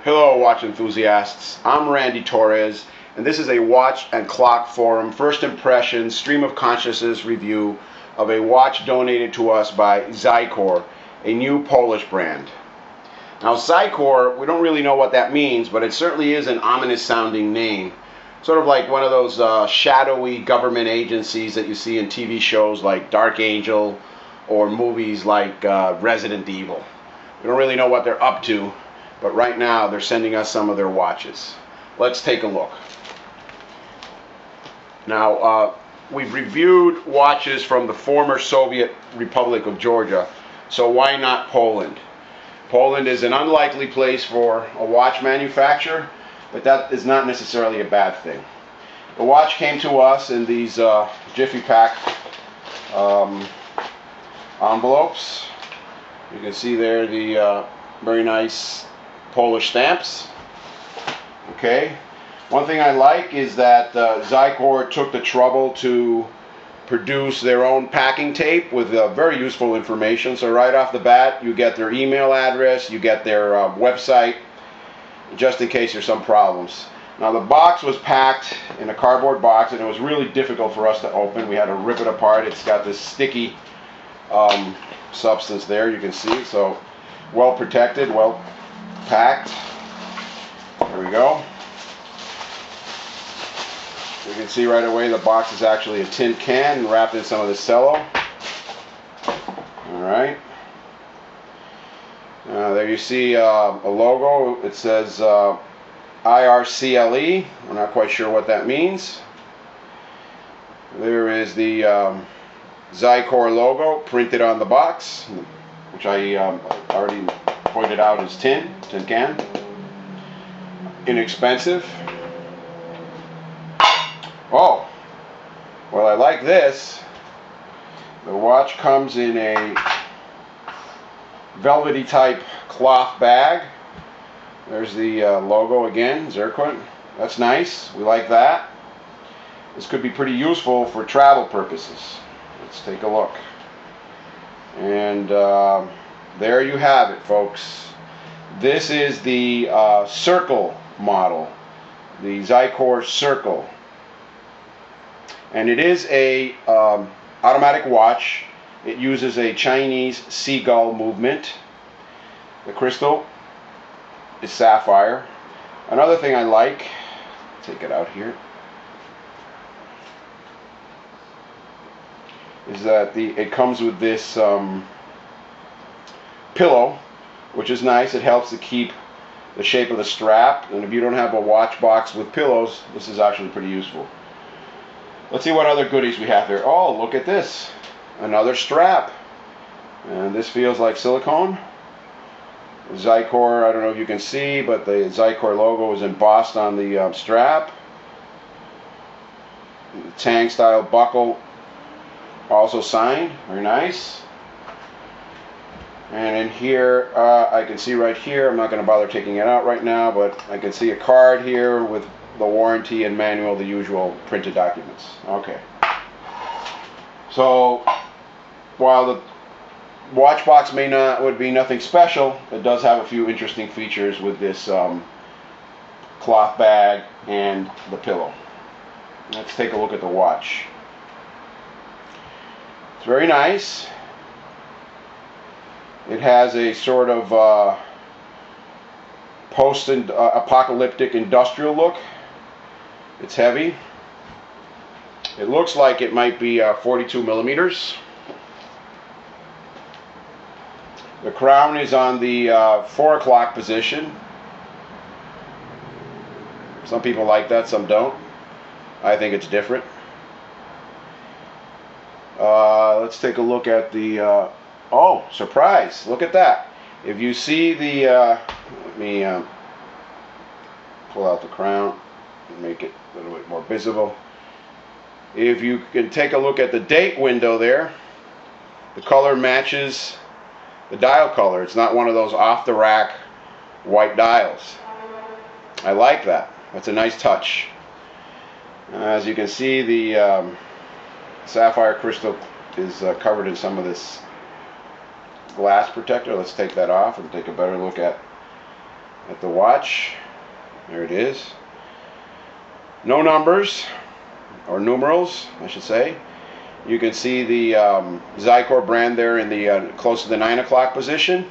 Hello, watch enthusiasts. I'm Randy Torres, and this is a Watch and Clock Forum first impression stream of consciousness review of a watch donated to us by Xicorr, a new Polish brand. Now, Xicorr, we don't really know what that means, but it certainly is an ominous sounding name. Sort of like one of those shadowy government agencies that you see in TV shows like Dark Angel or movies like Resident Evil. We don't really know what they're up to, but right now they're sending us some of their watches. Let's take a look. Now, we've reviewed watches from the former Soviet Republic of Georgia, so why not Poland? Poland is an unlikely place for a watch manufacturer, but that is not necessarily a bad thing. The watch came to us in these Jiffy Pack envelopes. You can see there the very nice Polish stamps. Okay. One thing I like is that Xicorr took the trouble to produce their own packing tape with very useful information. So right off the bat, you get their email address, you get their website, just in case there's some problems. Now the box was packed in a cardboard box, and it was really difficult for us to open. We had to rip it apart. It's got this sticky substance there, you can see. So well protected, well packed. There we go. You can see right away the box is actually a tin can wrapped in some of the cello. Alright. There you see a logo. It says IRCLE. We're not quite sure what that means. There is the Xicorr logo printed on the box, which I already pointed out is tin can. Inexpensive. Oh, well, I like this. The watch comes in a velvety type cloth bag. There's the logo again, Xicorr. That's nice. We like that. This could be pretty useful for travel purposes. Let's take a look. And there you have it, folks. This is the Circle model, the Xicorr Circle. And it is a automatic watch. It uses a Chinese seagull movement. The crystal is sapphire. Another thing I like, take it out here, is that it comes with this pillow, which is nice. It helps to keep the shape of the strap, and if you don't have a watch box with pillows, this is actually pretty useful. Let's see what other goodies we have here. Oh, look at this. Another strap. And this feels like silicone. Xicorr, I don't know if you can see, but the Xicorr logo is embossed on the strap. The Tang style buckle, also signed. Very nice. And in here, I can see right here, I'm not going to bother taking it out right now, but I can see a card here with the warranty and manual, the usual printed documents. Okay. So while the watch box would be nothing special, it does have a few interesting features with this cloth bag and the pillow. Let's take a look at the watch. It's very nice. It has a sort of post-apocalyptic industrial look. It's heavy. It looks like it might be 42 millimeters. The crown is on the 4 o'clock position. Some people like that, some don't. I think it's different. Let's take a look at the oh, surprise, look at that. If you see the let me pull out the crown and make it a little bit more visible. If you can take a look at the date window there, the color matches the dial color. It's not one of those off the rack white dials. I like that. That's a nice touch. As you can see, the sapphire crystal is covered in some of this glass protector. Let's take that off and take a better look at at the watch. There it is. No numbers, or numerals, I should say. You can see the Xicorr brand there in the close to the 9 o'clock position.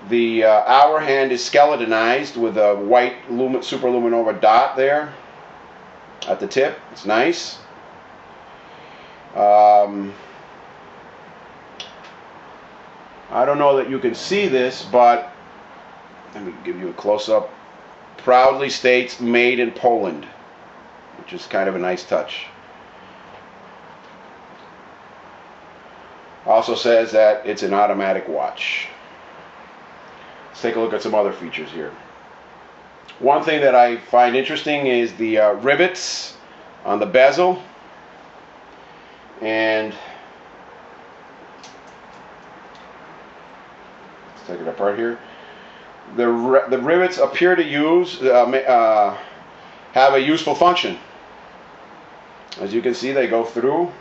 The hour hand is skeletonized with a white superluminova dot there at the tip. It's nice. I don't know that you can see this, but let me give you a close-up. Proudly states made in Poland, which is kind of a nice touch. Also says that it's an automatic watch. Let's take a look at some other features here. One thing that I find interesting is the rivets on the bezel. And let's take it apart here. The rivets appear to have a useful function. As you can see, they go through.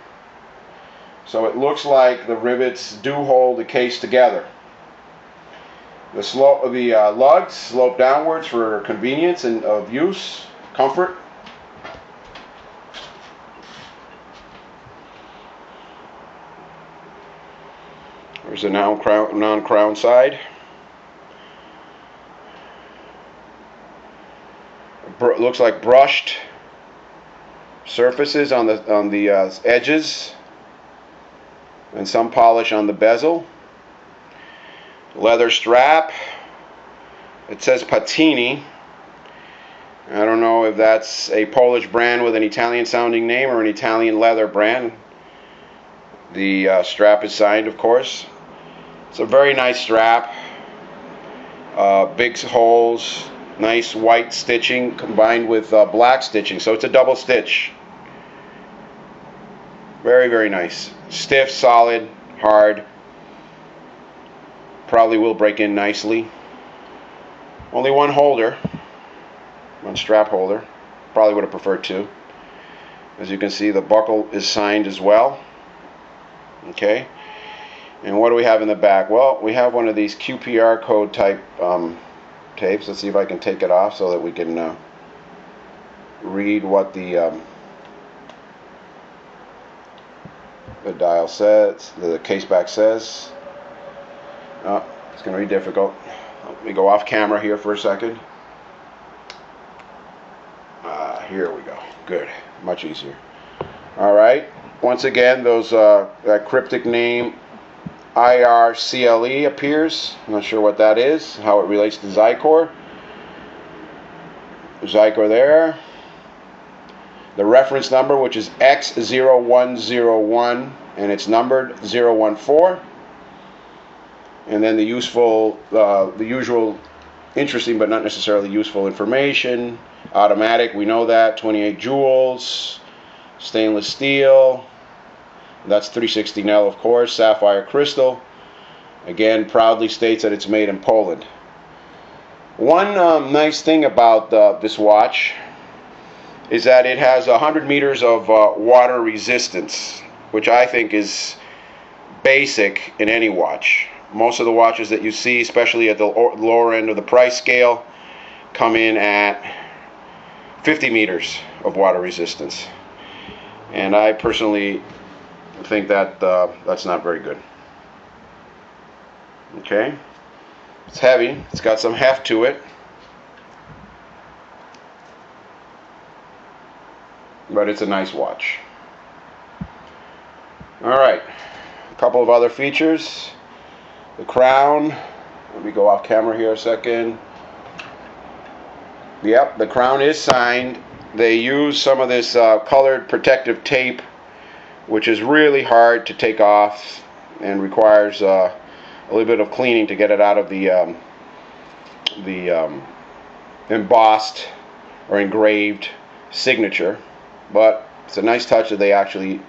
So it looks like the rivets do hold the case together. The lugs slope downwards for convenience and of use, comfort. There's the non-crown side. Looks like brushed surfaces on the edges, and some polish on the bezel. Leather strap. It says Patini. I don't know if that's a Polish brand with an Italian sounding name or an Italian leather brand. The strap is signed, of course. It's a very nice strap. Big holes, nice white stitching combined with black stitching, so it's a double stitch. Very, very nice. Stiff, solid, hard. Probably will break in nicely. Only one holder, one strap holder. Probably would have preferred two. As you can see, the buckle is signed as well. Okay. And what do we have in the back? Well, we have one of these QPR code type tapes. Let's see if I can take it off so that we can read what the dial says, the case back says. Oh, it's going to be difficult. Let me go off camera here for a second. Here we go. Good. Much easier. All right. Once again, that cryptic name IRCLE appears. I'm not sure what that is, how it relates to Xicorr. Xicorr there. The reference number, which is X0101, and it's numbered 014. And then the usual interesting but not necessarily useful information. Automatic, we know that, 28 joules. Stainless steel. That's 360L, of course. Sapphire crystal. Again, proudly states that it's made in Poland. One nice thing about this watch is that it has 100 meters of water resistance, which I think is basic in any watch. Most of the watches that you see, especially at the lower end of the price scale, come in at 50 meters of water resistance. And I personally think that that's not very good. Okay, it's heavy. It's got some heft to it, but it's a nice watch. All right, a couple of other features. The crown. Let me go off camera here a second. Yep, the crown is signed. They use some of this colored protective tape, which is really hard to take off and requires a little bit of cleaning to get it out of the embossed or engraved signature. But it's a nice touch that they actually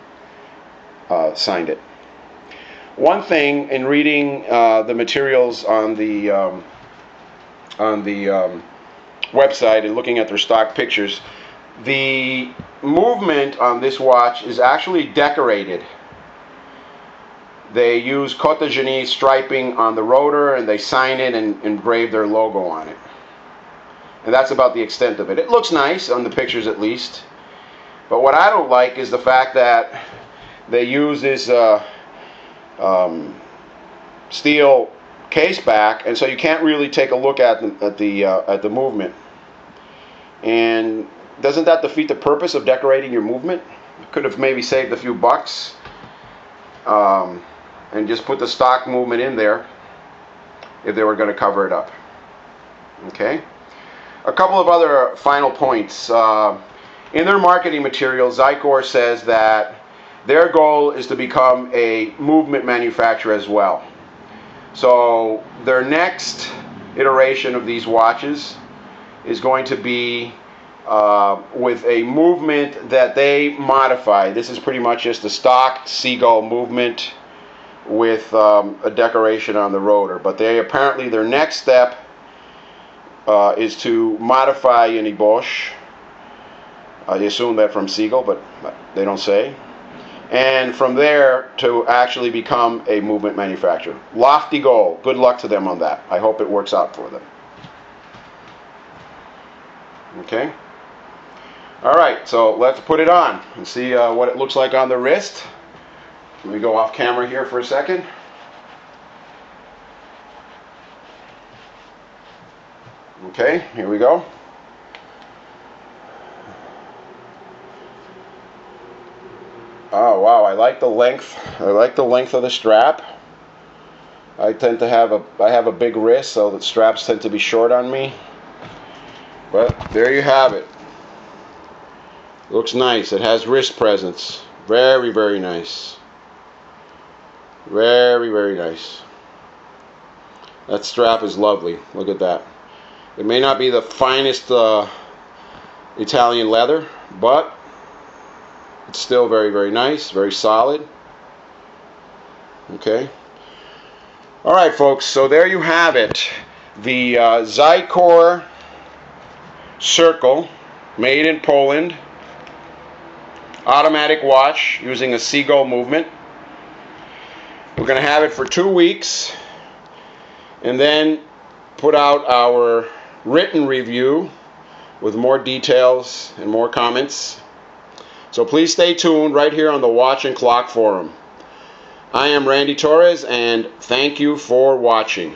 signed it. One thing in reading the materials on the website and looking at their stock pictures, the movement on this watch is actually decorated. They use Côte de Genie striping on the rotor, and they sign it and engrave their logo on it. And that's about the extent of it. It looks nice on the pictures at least. But what I don't like is the fact that they use this steel case back, and so you can't really take a look at the movement. And doesn't that defeat the purpose of decorating your movement? You could have maybe saved a few bucks and just put the stock movement in there if they were going to cover it up. Okay. A couple of other final points. In their marketing materials, Xicorr says that their goal is to become a movement manufacturer as well. So their next iteration of these watches is going to be with a movement that they modify. This is pretty much just a stock seagull movement with a decoration on the rotor. But they apparently, their next step is to modify Uni Bosch. I assume that from Seagull, but they don't say. And from there to actually become a movement manufacturer. Lofty goal. Good luck to them on that. I hope it works out for them. Okay. All right, so let's put it on and see what it looks like on the wrist. Let me go off camera here for a second. Okay, here we go. Oh wow, I like the length. I like the length of the strap. I tend to have a big wrist, so the straps tend to be short on me. But there you have it. Looks nice. It has wrist presence. Very, very nice. Very, very nice. That strap is lovely. Look at that. It may not be the finest Italian leather, but it's still very, very nice, very solid. Okay. All right, folks. So there you have it. The Xicorr Circle, made in Poland. Automatic watch using a seagull movement. We're going to have it for 2 weeks, and then put out our written review with more details and more comments. So please stay tuned right here on the Watch and Clock Forum. I am Randy Torres, and thank you for watching.